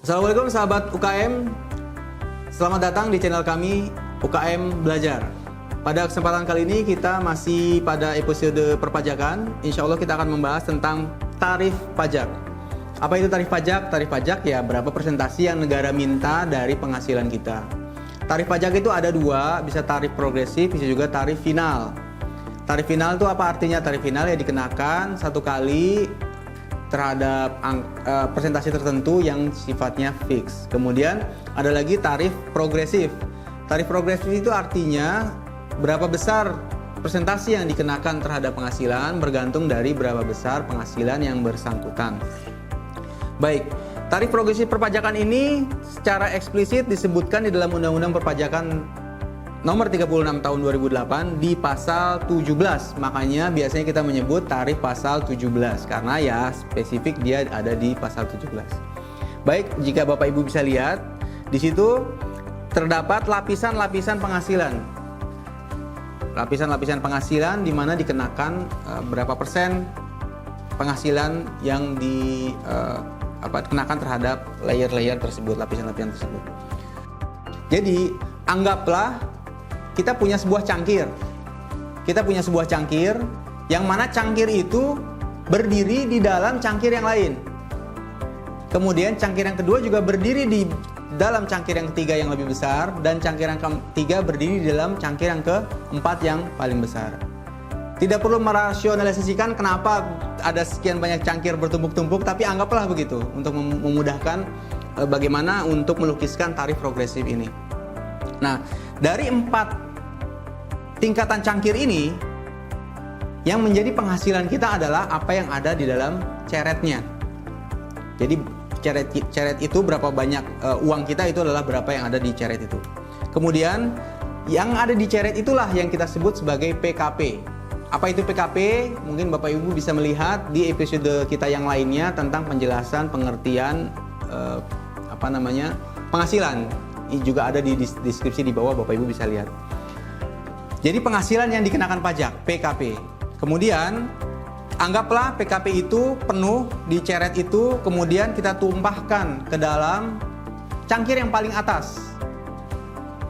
Assalamualaikum sahabat UKM, selamat datang di channel kami UKM Belajar. Pada kesempatan kali ini kita masih pada episode perpajakan. Insya Allah kita akan membahas tentang tarif pajak. Apa itu tarif pajak? Tarif pajak ya berapa persentase yang negara minta dari penghasilan kita. Tarif pajak itu ada dua, bisa tarif progresif, bisa juga tarif final. Tarif final itu apa artinya? Tarif final ya dikenakan satu kali terhadap persentase tertentu yang sifatnya fix. Kemudian ada lagi tarif progresif. Tarif progresif itu artinya berapa besar persentase yang dikenakan terhadap penghasilan bergantung dari berapa besar penghasilan yang bersangkutan. Baik, tarif progresif perpajakan ini secara eksplisit disebutkan di dalam Undang-Undang Perpajakan Nomor 36 tahun 2008 di pasal 17. Makanya biasanya kita menyebut tarif pasal 17 karena ya spesifik dia ada di pasal 17. Baik, jika Bapak Ibu bisa lihat di situ terdapat lapisan-lapisan penghasilan. Lapisan-lapisan penghasilan di mana dikenakan berapa persen penghasilan yang dikenakan terhadap layer-layer tersebut, lapisan-lapisan tersebut. Jadi, anggaplah kita punya sebuah cangkir. Kita punya sebuah cangkir yang mana cangkir itu berdiri di dalam cangkir yang lain. Kemudian cangkir yang kedua juga berdiri di dalam cangkir yang ketiga yang lebih besar, dan cangkir yang ketiga berdiri di dalam cangkir yang keempat yang paling besar. Tidak perlu merasionalisasikan kenapa ada sekian banyak cangkir bertumpuk-tumpuk, tapi anggaplah begitu untuk memudahkan bagaimana untuk melukiskan tarif progresif ini. Nah, dari 4 tingkatan cangkir ini, yang menjadi penghasilan kita adalah apa yang ada di dalam ceretnya. Jadi ceret itu berapa banyak uang kita, itu adalah berapa yang ada di ceret itu. Kemudian yang ada di ceret itulah yang kita sebut sebagai PKP. Apa itu PKP? Mungkin Bapak Ibu bisa melihat di episode kita yang lainnya tentang penjelasan pengertian penghasilan. Ini juga ada di deskripsi di bawah, Bapak Ibu bisa lihat. Jadi penghasilan yang dikenakan pajak, PKP. Kemudian anggaplah PKP itu penuh di ceret itu, kemudian kita tumpahkan ke dalam cangkir yang paling atas.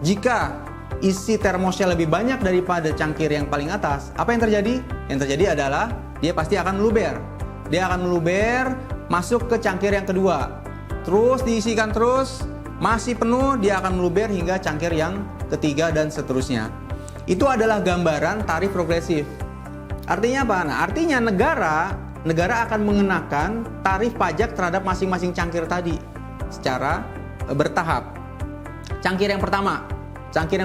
Jika isi termosnya lebih banyak daripada cangkir yang paling atas, apa yang terjadi? Yang terjadi adalah dia pasti akan meluber. Dia akan meluber masuk ke cangkir yang kedua. Terus diisikan terus, masih penuh, dia akan meluber hingga cangkir yang ketiga dan seterusnya. Itu adalah gambaran tarif progresif. Artinya apa? Nah, artinya negara akan mengenakan tarif pajak terhadap masing-masing cangkir tadi secara bertahap. Cangkir yang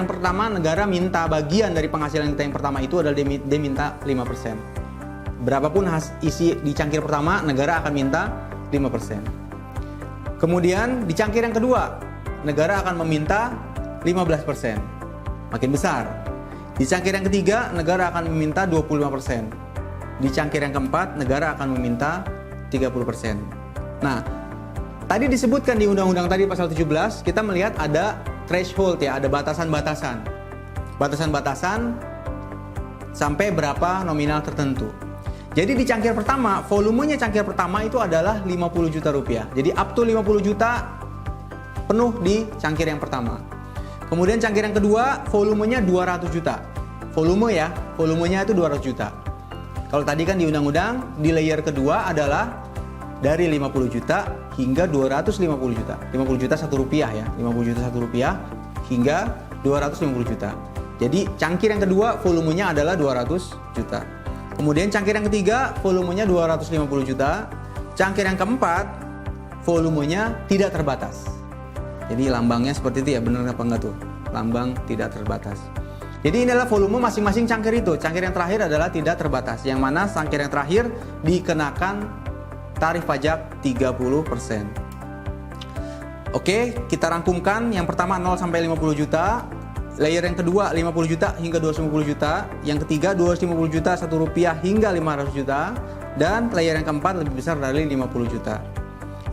pertama negara minta bagian dari penghasilan kita yang pertama itu adalah dia minta 5%. Berapapun isi di cangkir pertama, negara akan minta 5%. Kemudian di cangkir yang kedua, negara akan meminta 15%, makin besar. Di cangkir yang ketiga, negara akan meminta 25%. Di cangkir yang keempat, negara akan meminta 30%. Nah, tadi disebutkan di undang-undang tadi pasal 17, kita melihat ada threshold ya, ada batasan-batasan. Batasan-batasan sampai berapa nominal tertentu. Jadi di cangkir pertama, volumenya cangkir pertama itu adalah 50 juta rupiah. Jadi up to 50 juta penuh di cangkir yang pertama. Kemudian cangkir yang kedua, volumenya 200 juta. Volumenya itu 200 juta. Kalau tadi kan di undang-undang, di layer kedua adalah dari 50 juta hingga 250 juta. 50 juta 1 rupiah ya. 50 juta 1 rupiah hingga 250 juta. Jadi cangkir yang kedua volumenya adalah 200 juta. Kemudian cangkir yang ketiga volumenya 250 juta. Cangkir yang keempat volumenya tidak terbatas. Jadi lambangnya seperti itu ya, benar apa enggak tuh? Lambang tidak terbatas. Jadi ini adalah volume masing-masing cangkir itu. Cangkir yang terakhir adalah tidak terbatas. Yang mana cangkir yang terakhir dikenakan tarif pajak 30%. Oke, kita rangkumkan. Yang pertama 0 sampai 50 juta. Layer yang kedua 50 juta hingga 250 juta, yang ketiga 250 juta 1 rupiah hingga 500 juta, dan layer yang keempat lebih besar dari 50 juta.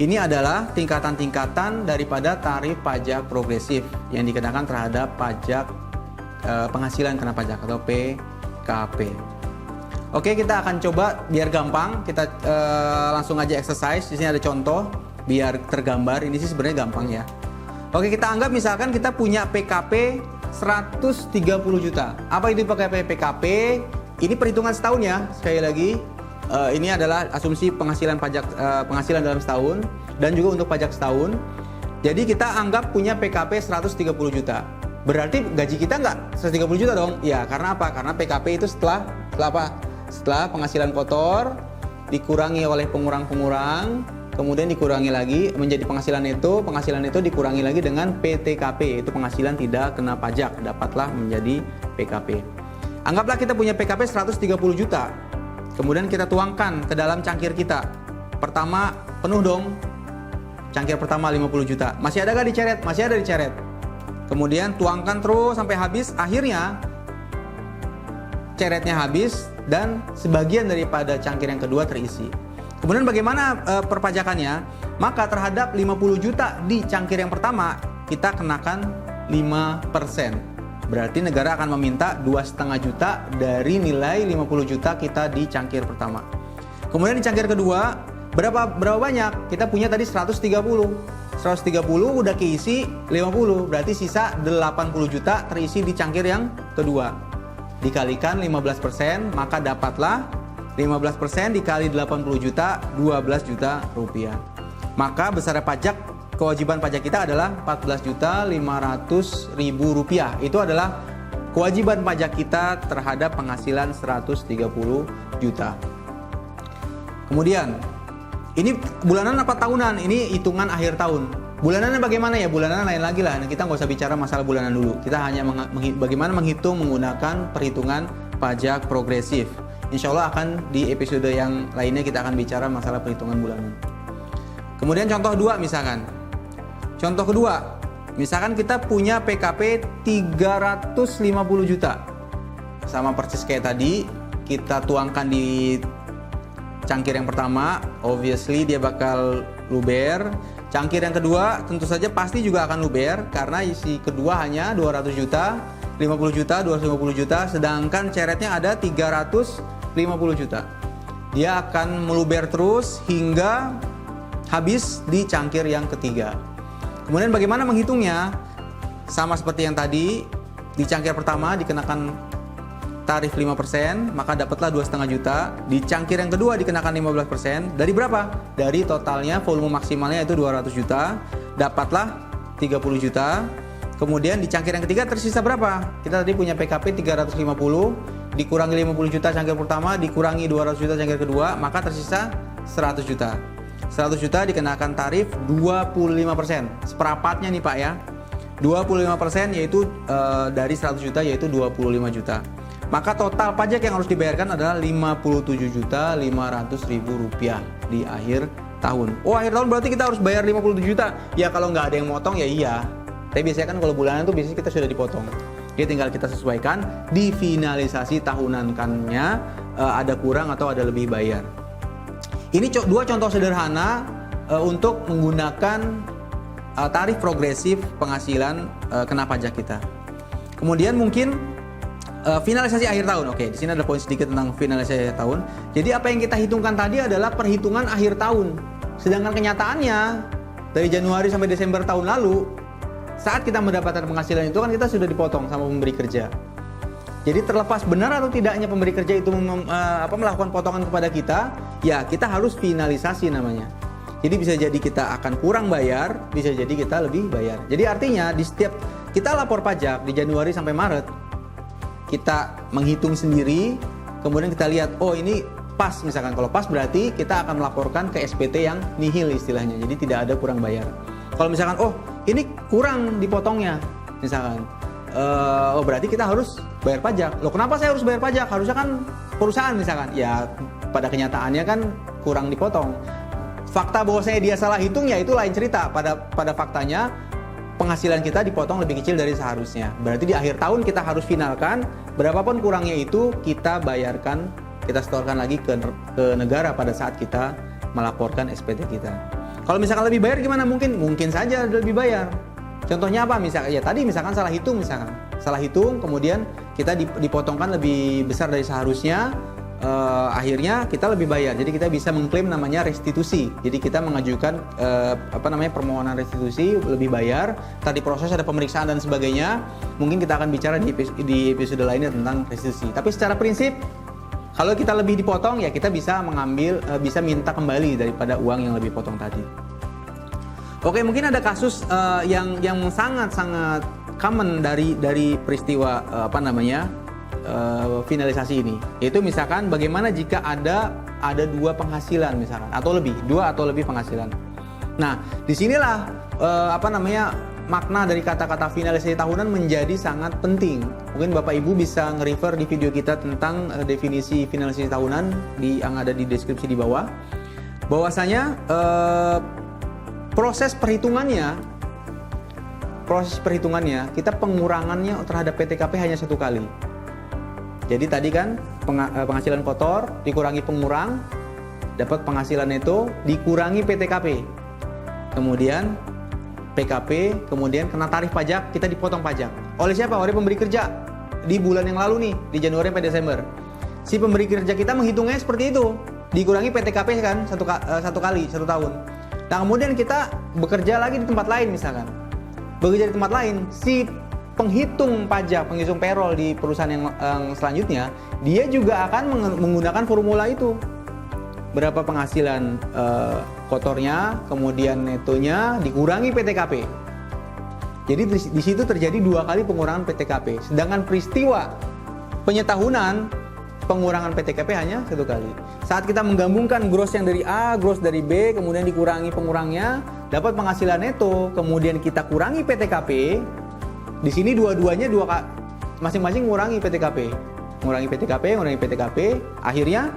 Ini adalah tingkatan-tingkatan daripada tarif pajak progresif yang dikenakan terhadap pajak penghasilan kena pajak atau PKP. Oke, kita akan coba biar gampang, kita langsung aja exercise. Di sini ada contoh. biar tergambar. Ini sih sebenarnya gampang ya. Oke, kita anggap misalkan kita punya PKP 130 juta. Apa itu PKP? Ini perhitungan setahun ya. Sekali lagi, ini adalah asumsi penghasilan pajak, penghasilan dalam setahun dan juga untuk pajak setahun. Jadi kita anggap punya PKP 130 juta. Berarti gaji kita nggak 130 juta dong? Ya, karena apa? Karena PKP itu setelah apa? Setelah penghasilan kotor dikurangi oleh pengurang-pengurang, kemudian dikurangi lagi menjadi penghasilan itu dikurangi lagi dengan PTKP, itu penghasilan tidak kena pajak, dapatlah menjadi PKP. Anggaplah kita punya PKP 130 juta. Kemudian kita tuangkan ke dalam cangkir kita. Pertama penuh dong. Cangkir pertama 50 juta. Masih ada gak diceret? Masih ada diceret. Kemudian tuangkan terus sampai habis. Akhirnya ceretnya habis dan sebagian daripada cangkir yang kedua terisi. Kemudian bagaimana perpajakannya? Maka terhadap 50 juta di cangkir yang pertama kita kenakan 5%. Berarti negara akan meminta 2,5 juta dari nilai 50 juta kita di cangkir pertama. Kemudian di cangkir kedua berapa banyak? Kita punya tadi 130 udah keisi 50, berarti sisa 80 juta terisi di cangkir yang kedua. Dikalikan 15%, maka dapatlah 15% dikali 80 juta, 12 juta rupiah. Maka besar pajak, kewajiban pajak kita adalah 14.500.000 rupiah. Itu adalah kewajiban pajak kita terhadap penghasilan 130 juta. Kemudian ini bulanan apa tahunan? Ini hitungan akhir tahun. Bulanannya bagaimana ya? Bulanan lain lagi lah. Nah, kita nggak usah bicara masalah bulanan dulu. Kita hanya bagaimana menghitung menggunakan perhitungan pajak progresif. Insya Allah akan di episode yang lainnya kita akan bicara masalah perhitungan bulanan. Kemudian contoh 2 misalkan. Contoh kedua, misalkan kita punya PKP 350 juta. Sama persis kayak tadi, kita tuangkan di cangkir yang pertama, obviously dia bakal luber. Cangkir yang kedua tentu saja pasti juga akan luber karena isi kedua hanya 200 juta, 50 juta, 250 juta, sedangkan ceretnya ada 350 juta. Dia akan meluber terus hingga habis di cangkir yang ketiga. Kemudian bagaimana menghitungnya? Sama seperti yang tadi, di cangkir pertama dikenakan tarif 5%, maka dapatlah 2,5 juta. Di cangkir yang kedua dikenakan 15%. Dari berapa? Dari totalnya volume maksimalnya itu 200 juta, dapatlah 30 juta. Kemudian di cangkir yang ketiga tersisa berapa? Kita tadi punya PKP 350, dikurangi 50 juta cangkir pertama, dikurangi 200 juta cangkir kedua, maka tersisa 100 juta. 100 juta dikenakan tarif 25%. Seperempatnya nih Pak ya. 25% yaitu dari 100 juta yaitu 25 juta. Maka total pajak yang harus dibayarkan adalah 57.500.000 rupiah di akhir tahun. Oh, akhir tahun berarti kita harus bayar 57 juta. Ya kalau nggak ada yang motong ya iya. Tapi biasanya kan kalau bulanan tuh biasanya kita sudah dipotong. Jadi tinggal kita sesuaikan di finalisasi tahunan kannya ada kurang atau ada lebih bayar. Ini 2 contoh sederhana untuk menggunakan tarif progresif penghasilan kena pajak kita. Kemudian mungkin finalisasi akhir tahun. Oke, di sini ada poin sedikit tentang finalisasi akhir tahun. Jadi apa yang kita hitungkan tadi adalah perhitungan akhir tahun. Sedangkan kenyataannya dari Januari sampai Desember tahun lalu, saat kita mendapatkan penghasilan itu kan kita sudah dipotong sama pemberi kerja. Jadi terlepas benar atau tidaknya pemberi kerja itu melakukan potongan kepada kita, ya kita harus finalisasi namanya. Jadi bisa jadi kita akan kurang bayar, bisa jadi kita lebih bayar. Jadi artinya di setiap kita lapor pajak di Januari sampai Maret, kita menghitung sendiri, kemudian kita lihat, oh ini pas misalkan. Kalau pas berarti kita akan melaporkan ke SPT yang nihil istilahnya, jadi tidak ada kurang bayar. Kalau misalkan, oh ini kurang dipotongnya misalkan, oh berarti kita harus bayar pajak. Loh kenapa saya harus bayar pajak? Harusnya kan perusahaan misalkan. Ya pada kenyataannya kan kurang dipotong. Fakta bahwasanya dia salah hitung ya itu lain cerita. Pada faktanya penghasilan kita dipotong lebih kecil dari seharusnya. Berarti di akhir tahun kita harus finalkan berapapun kurangnya itu kita bayarkan, kita setorkan lagi ke negara pada saat kita melaporkan SPT kita. Kalau misalkan lebih bayar gimana? Mungkin saja lebih bayar. Contohnya apa? Misalkan ya tadi misalkan salah hitung kemudian kita dipotongkan lebih besar dari seharusnya. akhirnya kita lebih bayar. Jadi kita bisa mengklaim namanya restitusi. Jadi kita mengajukan permohonan restitusi, lebih bayar. Tadi proses ada pemeriksaan dan sebagainya. Mungkin kita akan bicara di episode lainnya tentang restitusi. Tapi secara prinsip, kalau kita lebih dipotong ya kita bisa bisa minta kembali daripada uang yang lebih potong tadi. Oke, mungkin ada kasus yang sangat-sangat common dari peristiwa finalisasi ini. Yaitu misalkan bagaimana jika ada dua penghasilan misalkan dua atau lebih penghasilan. Nah, disinilah makna dari kata-kata finalisasi tahunan menjadi sangat penting. Mungkin Bapak Ibu bisa nge-refer di video kita tentang definisi finalisasi tahunan yang ada di deskripsi di bawah. Bahwasanya proses perhitungannya kita pengurangannya terhadap PTKP hanya satu kali. Jadi tadi kan penghasilan kotor dikurangi pengurang, dapat penghasilan neto dikurangi PTKP. Kemudian PKP, kemudian kena tarif pajak, kita dipotong pajak. Oleh siapa? Oleh pemberi kerja. Di bulan yang lalu nih, di Januari sampai Desember. Si pemberi kerja kita menghitungnya seperti itu. Dikurangi PTKP kan satu kali, 1 tahun. Nah, kemudian kita bekerja lagi di tempat lain misalkan. Bekerja di tempat lain, si penghitung pajak, penghitung payroll di perusahaan yang selanjutnya, dia juga akan menggunakan formula itu. Berapa penghasilan kotornya, kemudian netonya dikurangi PTKP. Jadi di situ terjadi 2 kali pengurangan PTKP. Sedangkan peristiwa penyetahunan pengurangan PTKP hanya 1 kali. Saat kita menggabungkan gross yang dari A, gross dari B, kemudian dikurangi pengurangnya, dapat penghasilan neto, kemudian kita kurangi PTKP. Di sini dua-duanya masing-masing mengurangi PTKP. Mengurangi PTKP, akhirnya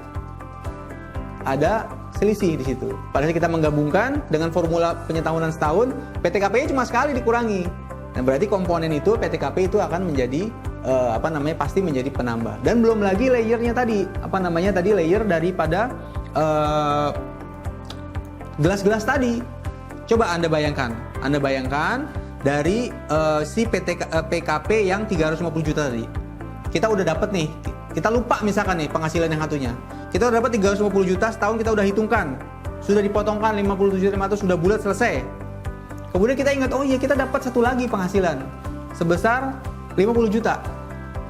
ada selisih di situ. Padahal kita menggabungkan dengan formula penyetahunan setahun, PTKP-nya cuma sekali dikurangi. Dan berarti komponen itu PTKP itu akan menjadi pasti menjadi penambah. Dan belum lagi layernya tadi, layer daripada gelas-gelas tadi. Coba Anda bayangkan dari si PKP yang 350 juta tadi. Kita udah dapat nih, kita lupa misalkan nih penghasilan yang satunya. Kita udah dapat 350 juta setahun, kita udah hitungkan. Sudah dipotongkan 57.500, sudah bulat selesai. Kemudian kita ingat, oh iya kita dapat satu lagi penghasilan sebesar 50 juta.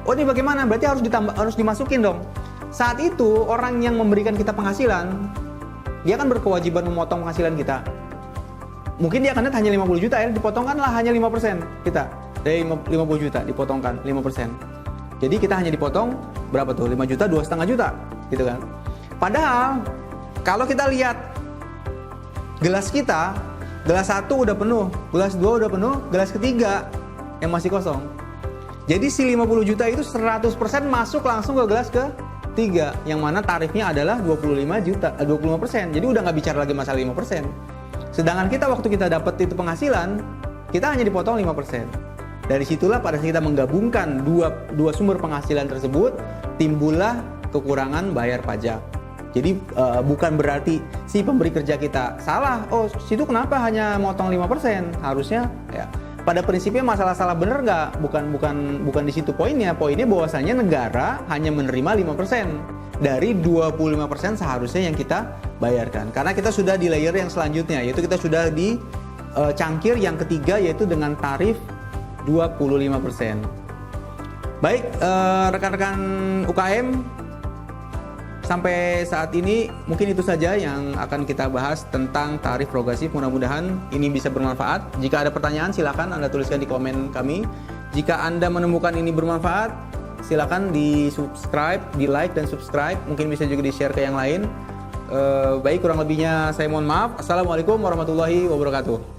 Oh ini bagaimana? Berarti harus dimasukin dong. Saat itu orang yang memberikan kita penghasilan, dia kan berkewajiban memotong penghasilan kita. Mungkin dia akan lihat hanya 50 juta ya, dipotongkanlah hanya 5% kita. Dari 50 juta dipotongkan 5%. Jadi kita hanya dipotong berapa tuh? 5 juta, 2,5 juta gitu kan. Padahal kalau kita lihat gelas kita, gelas 1 udah penuh, gelas 2 udah penuh, gelas ketiga yang masih kosong. Jadi si 50 juta itu 100% masuk langsung ke gelas ketiga, yang mana tarifnya adalah 25%. Jadi udah nggak bicara lagi masalah 5%. Sedangkan kita waktu kita dapat itu penghasilan, kita hanya dipotong 5%. Dari situlah pada saat kita menggabungkan dua sumber penghasilan tersebut, timbullah kekurangan bayar pajak. Jadi bukan berarti si pemberi kerja kita salah. Oh, situ kenapa hanya motong 5%? Harusnya ya. Pada prinsipnya masalah salah benar nggak? Bukan di situ poinnya. Poinnya bahwasanya negara hanya menerima 5% dari 25% seharusnya yang kita bayarkan. Karena kita sudah di layer yang selanjutnya, yaitu kita sudah di cangkir yang ketiga, yaitu dengan tarif 25%. Baik, rekan-rekan UKM, sampai saat ini mungkin itu saja yang akan kita bahas tentang tarif progresif. Mudah-mudahan ini bisa bermanfaat. Jika ada pertanyaan silakan Anda tuliskan di komen kami. Jika Anda menemukan ini bermanfaat, silakan di subscribe, di like dan subscribe. Mungkin bisa juga di share ke yang lain. Baik, kurang lebihnya saya mohon maaf. Assalamualaikum warahmatullahi wabarakatuh.